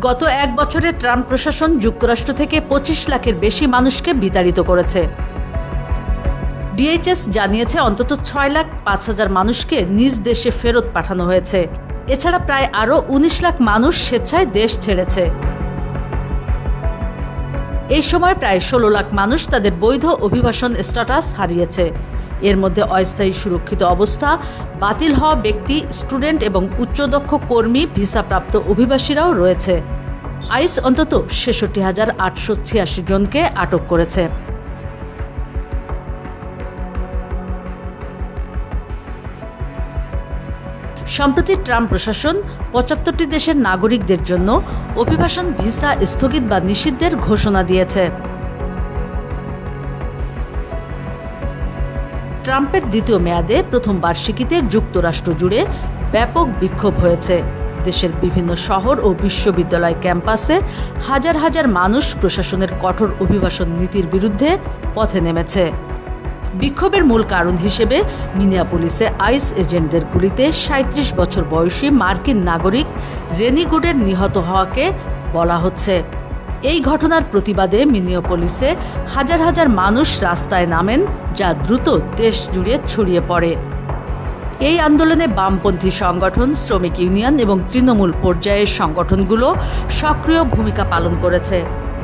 গত এক বছরে ট্রাম্প প্রশাসন যুক্তরাষ্ট্র থেকে ২৫ লাখের বেশি মানুষকে বিতাড়িত করেছে। ডিএইচএস জানিয়েছে অন্তত ৬,৫,০০০ মানুষকে নিজ দেশে ফেরত পাঠানো হয়েছে। এছাড়া প্রায় আরও ১৯ লাখ মানুষ স্বেচ্ছায় দেশ ছেড়েছে। এই সময় প্রায় ১৬ লাখ মানুষ তাদের বৈধ অভিবাসন স্ট্যাটাস হারিয়েছে। এর মধ্যে অস্থায়ী সুরক্ষিত অবস্থা, বাতিল হওয়া ব্যক্তি, স্টুডেন্ট এবং উচ্চদক্ষ কর্মী, ভিসাপ্রাপ্ত অভিবাসীরাও রয়েছে। আইস অন্তত ৬৬,৮৮৬ জনকে আটক করেছে। সম্প্রতি ট্রাম্প প্রশাসন ৭৫টি দেশের নাগরিকদের জন্য অভিবাসন ভিসা স্থগিত বা নিষিদ্ধের ঘোষণা দিয়েছে। ট্রাম্পের দ্বিতীয় মেয়াদে প্রথম বার্ষিকীতে যুক্তরাষ্ট্র জুড়ে ব্যাপক বিক্ষোভ হয়েছে। দেশের বিভিন্ন শহর ও বিশ্ববিদ্যালয় ক্যাম্পাসে হাজার হাজার মানুষ প্রশাসনের কঠোর অভিবাসন নীতির বিরুদ্ধে পথে নেমেছে। বিক্ষোভের মূল কারণ হিসেবে মিনিয়াপোলিসে আইস এজেন্টদের গুলিতে ৩৭ বছর বয়সী মার্কিন নাগরিক রেনি গুডের নিহত হওয়াকে বলা হচ্ছে। এই ঘটনার প্রতিবাদে মিনিয়াপোলিসে হাজার হাজার মানুষ রাস্তায় নামেন, যা দ্রুত দেশ জুড়ে ছড়িয়ে পড়ে। এই আন্দোলনে বামপন্থী সংগঠন, শ্রমিক ইউনিয়ন এবং তৃণমূল পর্যায়ের সংগঠনগুলো সক্রিয় ভূমিকা পালন করেছে।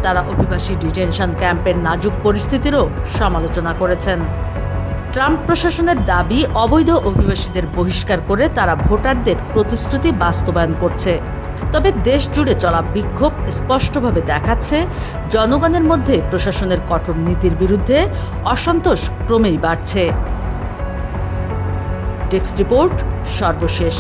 তারা অভিবাসী ডিটেনশন ক্যাম্পের নাজুক পরিস্থিতিরও সমালোচনা করেছেন। ট্রাম্প প্রশাসনের দাবি, অবৈধ অভিবাসীদের বহিষ্কার করে তারা ভোটারদের প্রতিশ্রুতি বাস্তবায়ন করছে। তবে দেশ জুড়ে চলা বিক্ষোভ স্পষ্টভাবে দেখাচ্ছে, জনগণের মধ্যে প্রশাসনের কঠোর নীতির বিরুদ্ধে অসন্তোষ ক্রমেই বাড়ছে। ডেস্ক রিপোর্ট, সর্বশেষ।